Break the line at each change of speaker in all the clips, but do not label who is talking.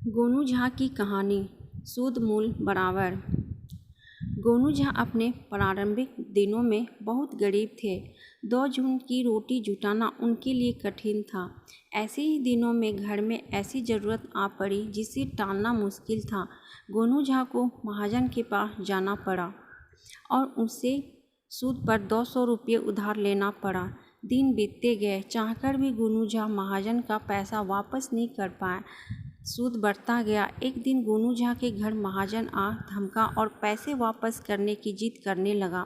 गोनू झा की कहानी। सूद मूल बराबर। गोनू झा अपने प्रारंभिक दिनों में बहुत गरीब थे। 2 जून की रोटी जुटाना उनके लिए कठिन था। ऐसे ही दिनों में घर में ऐसी ज़रूरत आ पड़ी जिसे टालना मुश्किल था। गोनू झा को महाजन के पास जाना पड़ा और उससे सूद पर 200 रुपये उधार लेना पड़ा। दिन बीतते गए, चाहकर भी गोनू झा महाजन का पैसा वापस नहीं कर पाए। सूद बढ़ता गया। एक दिन गोनू झा के घर महाजन आ धमका और पैसे वापस करने की जिद करने लगा।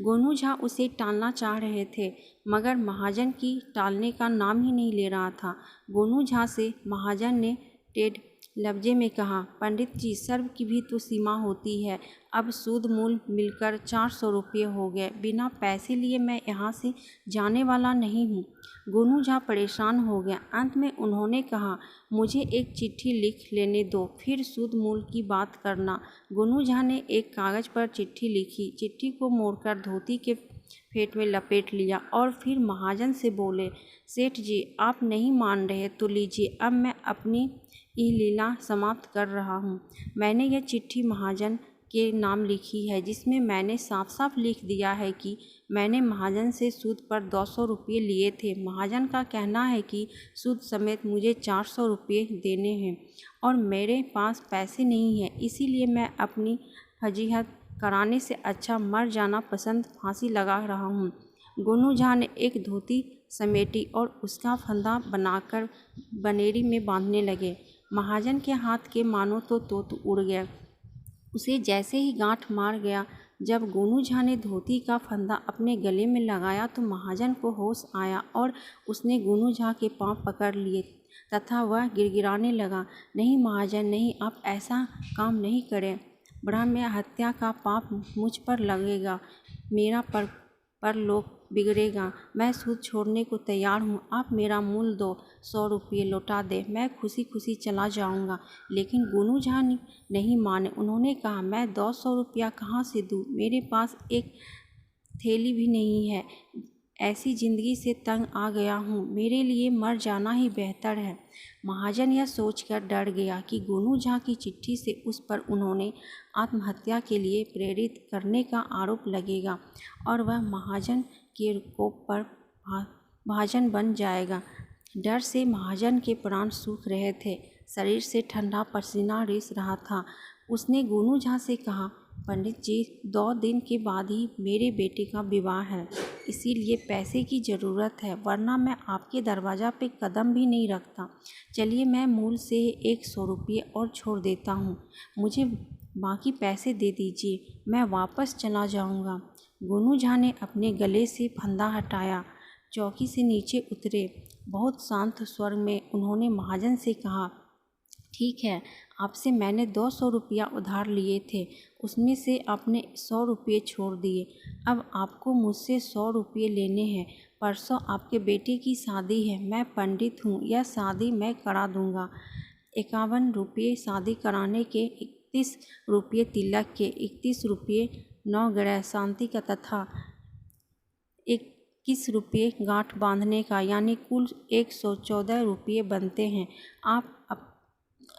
गोनू झा उसे टालना चाह रहे थे, मगर महाजन की टालने का नाम ही नहीं ले रहा था। गोनू झा से महाजन ने टेढ़ लफ्ज़े में कहा, पंडित जी, सर्व की भी तो सीमा होती है। अब सूद मूल मिलकर 400 रुपये हो गए। बिना पैसे लिए मैं यहाँ से जाने वाला नहीं हूँ। गोनू झा परेशान हो गया। अंत में उन्होंने कहा, मुझे एक चिट्ठी लिख लेने दो, फिर सूद मूल की बात करना। गोनू झा ने एक कागज़ पर चिट्ठी लिखी। चिट्ठी को मोड़कर धोती के फेट में लपेट लिया और फिर महाजन से बोले, सेठ जी, आप नहीं मान रहे तो लीजिए, अब मैं अपनी यह लीला समाप्त कर रहा हूँ। मैंने यह चिट्ठी महाजन के नाम लिखी है, जिसमें मैंने साफ साफ लिख दिया है कि मैंने महाजन से सूद पर 200 रुपये लिए थे। महाजन का कहना है कि सूद समेत मुझे 400 रुपये देने हैं और मेरे पास पैसे नहीं हैं, इसीलिए मैं अपनी फजीहत कराने से अच्छा मर जाना पसंद फांसी लगा रहा हूँ। गोनू झा ने एक धोती समेटी और उसका फंदा बनाकर बनेरी में बांधने लगे। महाजन के हाथ के मानो तो तोत उड़ गया। उसे जैसे ही गांठ मार गया। जब गोनू झा ने धोती का फंदा अपने गले में लगाया तो महाजन को होश आया और उसने गोनू झा के पांव पकड़ लिए तथा वह गिड़गिड़ाने लगा, नहीं महाजन, नहीं, आप ऐसा काम नहीं करें। ब्रह्म हत्या का पाप मुझ पर लगेगा, मेरा परलोक बिगड़ेगा। मैं सूद छोड़ने को तैयार हूँ। आप मेरा मूल दो 100 रुपये लौटा दे, मैं खुशी खुशी चला जाऊँगा। लेकिन गोनू झा नहीं माने। उन्होंने कहा, मैं 200 रुपया कहाँ से दूँ? मेरे पास एक थैली भी नहीं है। ऐसी ज़िंदगी से तंग आ गया हूँ, मेरे लिए मर जाना ही बेहतर है। महाजन यह सोचकर डर गया कि गोनू झा की चिट्ठी से उस पर उन्होंने आत्महत्या के लिए प्रेरित करने का आरोप लगेगा और वह महाजन के कोप पर भाजन बन जाएगा। डर से महाजन के प्राण सूख रहे थे, शरीर से ठंडा पसीना रिस रहा था। उसने गोनू झा से कहा, पंडित जी, 2 दिन के बाद ही मेरे बेटे का विवाह है, इसीलिए पैसे की ज़रूरत है, वरना मैं आपके दरवाज़ा पे कदम भी नहीं रखता। चलिए, मैं मूल से 100 रुपये और छोड़ देता हूँ, मुझे बाकी पैसे दे दीजिए, मैं वापस चला जाऊँगा। गोनू झा ने अपने गले से फंदा हटाया, चौकी से नीचे उतरे। बहुत शांत स्वर में उन्होंने महाजन से कहा, ठीक है, आपसे मैंने 200 रुपया उधार लिए थे, उसमें से आपने 100 रुपये छोड़ दिए। अब आपको मुझसे 100 रुपये लेने हैं। परसों आपके बेटे की शादी है, मैं पंडित हूँ, यह शादी मैं करा दूँगा। 51 रुपये शादी कराने के, 31 रुपये तिलक के, 31 रुपये नवग्रह शांति का तथा 21 रुपये गांठ बांधने का, यानी कुल 114 रुपये बनते हैं।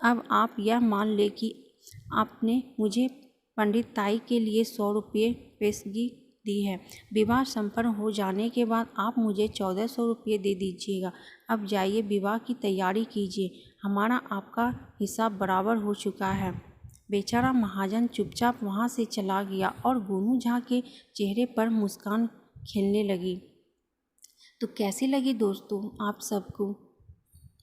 अब आप यह मान ले कि आपने मुझे पंडिताई के लिए 100 रुपये पेशगी दी है। विवाह संपन्न हो जाने के बाद आप मुझे 1400 रुपये दे दीजिएगा। अब जाइए, विवाह की तैयारी कीजिए, हमारा आपका हिसाब बराबर हो चुका है। बेचारा महाजन चुपचाप वहाँ से चला गया और गोनू झा के चेहरे पर मुस्कान खिलने लगी। तो कैसी लगी दोस्तों आप सबको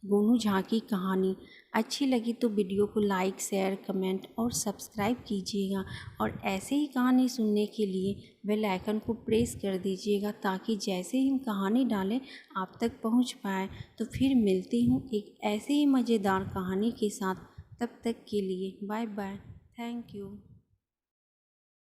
गोनू झा की कहानी? अच्छी लगी तो वीडियो को लाइक, शेयर, कमेंट और सब्सक्राइब कीजिएगा और ऐसे ही कहानी सुनने के लिए बेल आइकन को प्रेस कर दीजिएगा, ताकि जैसे ही हम कहानी डालें आप तक पहुंच पाए। तो फिर मिलती हूं एक ऐसे ही मज़ेदार कहानी के साथ। तब तक के लिए बाय बाय, थैंक यू।